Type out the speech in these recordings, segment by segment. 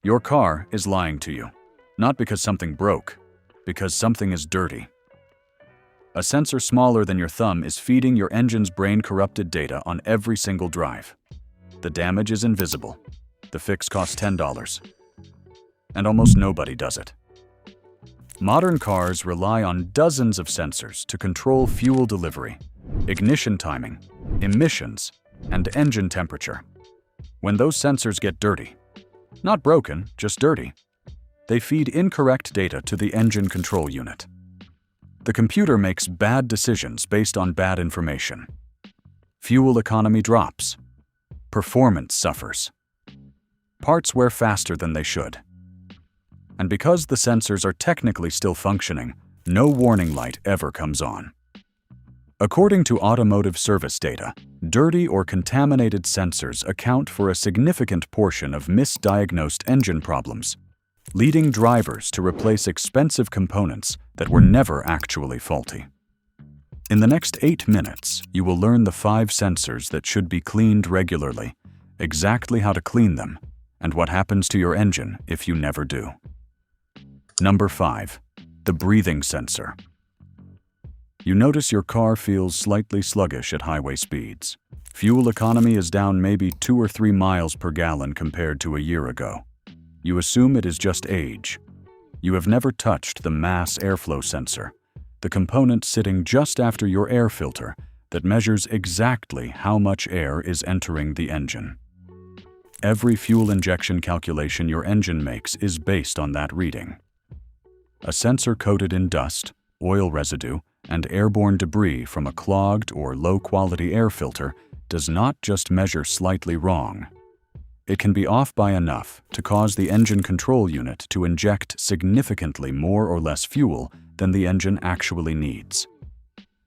Your car is lying to you, not because something broke, because something is dirty. A sensor smaller than your thumb is feeding your engine's brain-corrupted data on every single drive. The damage is invisible. The fix costs $10. And almost nobody does it. Modern cars rely on dozens of sensors to control fuel delivery, ignition timing, emissions, and engine temperature. When those sensors get dirty, not broken, just dirty, they feed incorrect data to the engine control unit. The computer makes bad decisions based on bad information. Fuel economy drops. Performance suffers. Parts wear faster than they should. And because the sensors are technically still functioning, no warning light ever comes on. According to automotive service data, dirty or contaminated sensors account for a significant portion of misdiagnosed engine problems, leading drivers to replace expensive components that were never actually faulty. In the next 8 minutes, you will learn the 5 sensors that should be cleaned regularly, exactly how to clean them, and what happens to your engine if you never do. Number 5. The breathing sensor. You notice your car feels slightly sluggish at highway speeds. Fuel economy is down maybe 2 or 3 miles per gallon compared to a year ago. You assume it is just age. You have never touched the mass airflow sensor, the component sitting just after your air filter that measures exactly how much air is entering the engine. Every fuel injection calculation your engine makes is based on that reading. A sensor coated in dust, oil residue, and airborne debris from a clogged or low-quality air filter does not just measure slightly wrong. It can be off by enough to cause the engine control unit to inject significantly more or less fuel than the engine actually needs.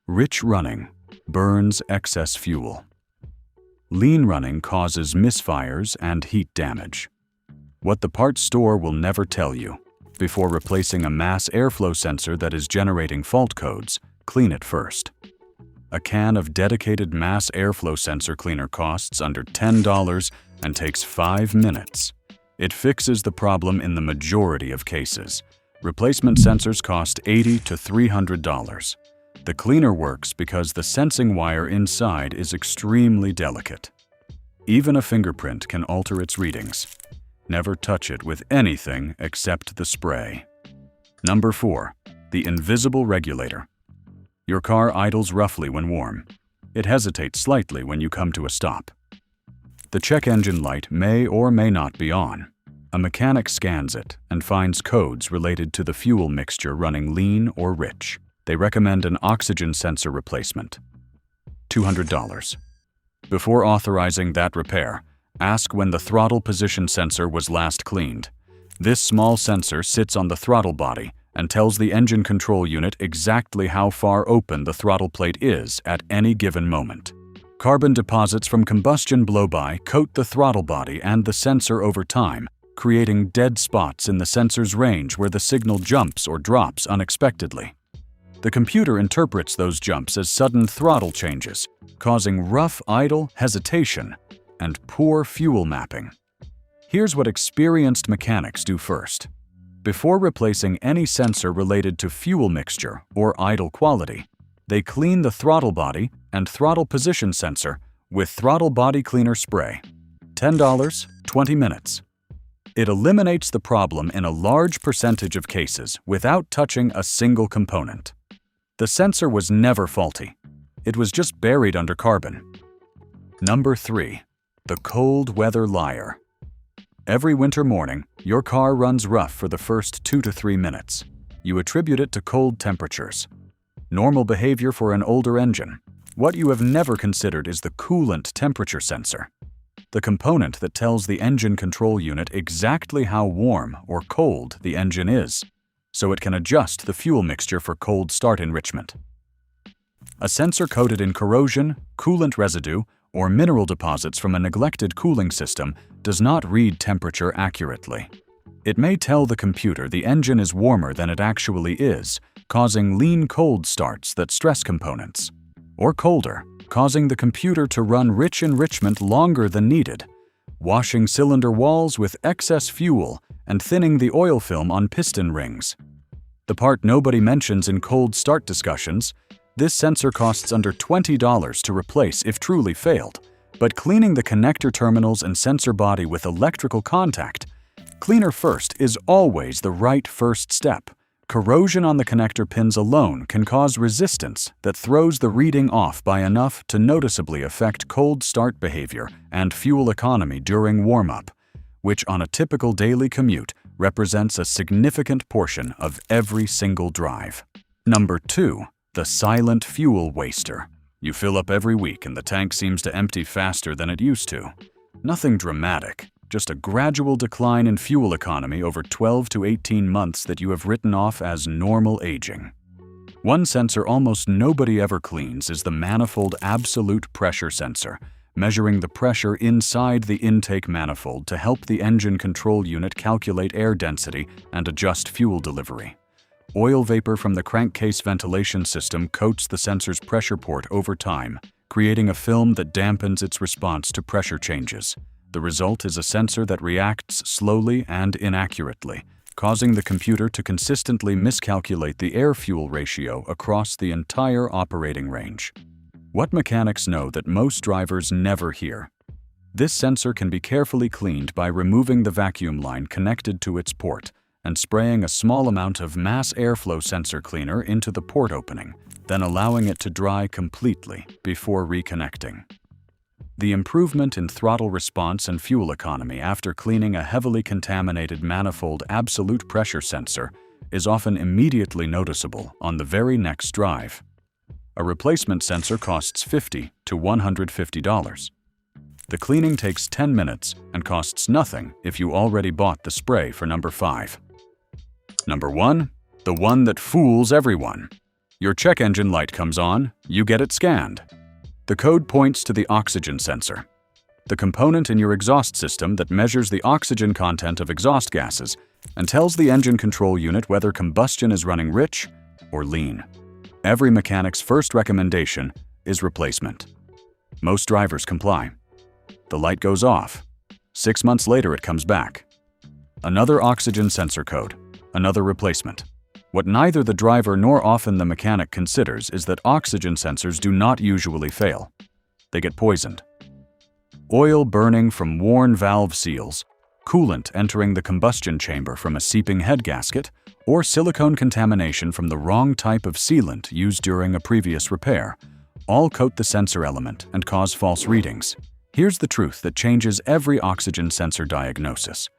Rich running burns excess fuel. Lean running causes misfires and heat damage. What the parts store will never tell you. Before replacing a mass airflow sensor that is generating fault codes, clean it first. A can of dedicated mass airflow sensor cleaner costs under $10 and takes 5 minutes. It fixes the problem in the majority of cases. Replacement sensors cost $80 to $300. The cleaner works because the sensing wire inside is extremely delicate. Even a fingerprint can alter its readings. Never touch it with anything except the spray. Number 4. The invisible regulator. Your car idles roughly when warm. It hesitates slightly when you come to a stop. The check engine light may or may not be on. A mechanic scans it and finds codes related to the fuel mixture running lean or rich. They recommend an oxygen sensor replacement. $200. Before authorizing that repair, ask when the throttle position sensor was last cleaned. This small sensor sits on the throttle body and tells the engine control unit exactly how far open the throttle plate is at any given moment. Carbon deposits from combustion blow-by coat the throttle body and the sensor over time, creating dead spots in the sensor's range where the signal jumps or drops unexpectedly. The computer interprets those jumps as sudden throttle changes, causing rough idle, hesitation, and poor fuel mapping. Here's what experienced mechanics do first. Before replacing any sensor related to fuel mixture or idle quality, they clean the throttle body and throttle position sensor with throttle body cleaner spray. $10, 20 minutes. It eliminates the problem in a large percentage of cases without touching a single component. The sensor was never faulty. It was just buried under carbon. Number 3. The cold weather liar. Every winter morning, your car runs rough for the first 2 to 3 minutes. You attribute it to cold temperatures. Normal behavior for an older engine. What you have never considered is the coolant temperature sensor, the component that tells the engine control unit exactly how warm or cold the engine is, so it can adjust the fuel mixture for cold start enrichment. A sensor coated in corrosion, coolant residue, or mineral deposits from a neglected cooling system does not read temperature accurately. It may tell the computer the engine is warmer than it actually is, causing lean cold starts that stress components, or colder, causing the computer to run rich enrichment longer than needed, washing cylinder walls with excess fuel and thinning the oil film on piston rings. The part nobody mentions in cold start discussions, this sensor costs under $20 to replace if truly failed, but cleaning the connector terminals and sensor body with electrical contact, cleaner first is always the right first step. Corrosion on the connector pins alone can cause resistance that throws the reading off by enough to noticeably affect cold start behavior and fuel economy during warm-up, which on a typical daily commute represents a significant portion of every single drive. Number 2. The silent fuel waster. You fill up every week and the tank seems to empty faster than it used to. Nothing dramatic, just a gradual decline in fuel economy over 12 to 18 months that you have written off as normal aging. One sensor almost nobody ever cleans is the manifold absolute pressure sensor, measuring the pressure inside the intake manifold to help the engine control unit calculate air density and adjust fuel delivery. Oil vapor from the crankcase ventilation system coats the sensor's pressure port over time, creating a film that dampens its response to pressure changes. The result is a sensor that reacts slowly and inaccurately, causing the computer to consistently miscalculate the air-fuel ratio across the entire operating range. What mechanics know that most drivers never hear? This sensor can be carefully cleaned by removing the vacuum line connected to its port and spraying a small amount of mass airflow sensor cleaner into the port opening, then allowing it to dry completely before reconnecting. The improvement in throttle response and fuel economy after cleaning a heavily contaminated manifold absolute pressure sensor is often immediately noticeable on the very next drive. A replacement sensor costs $50 to $150. The cleaning takes 10 minutes and costs nothing if you already bought the spray for number 5. Number 1. The one that fools everyone. Your check engine light comes on, you get it scanned. The code points to the oxygen sensor, the component in your exhaust system that measures the oxygen content of exhaust gases and tells the engine control unit whether combustion is running rich or lean. Every mechanic's first recommendation is replacement. Most drivers comply. The light goes off. 6 months later, it comes back. Another oxygen sensor code, another replacement. What neither the driver nor often the mechanic considers is that oxygen sensors do not usually fail. They get poisoned. Oil burning from worn valve seals, coolant entering the combustion chamber from a seeping head gasket, or silicone contamination from the wrong type of sealant used during a previous repair, all coat the sensor element and cause false readings. Here's the truth that changes every oxygen sensor diagnosis.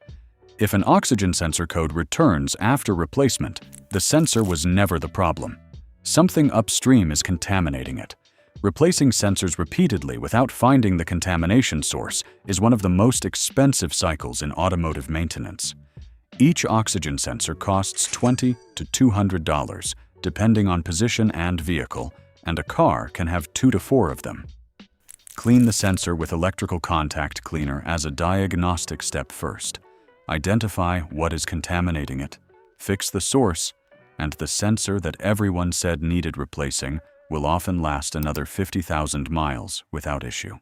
If an oxygen sensor code returns after replacement, the sensor was never the problem. Something upstream is contaminating it. Replacing sensors repeatedly without finding the contamination source is one of the most expensive cycles in automotive maintenance. Each oxygen sensor costs $20 to $200, depending on position and vehicle, and a car can have 2 to 4 of them. Clean the sensor with electrical contact cleaner as a diagnostic step first. Identify what is contaminating it, fix the source, and the sensor that everyone said needed replacing will often last another 50,000 miles without issue.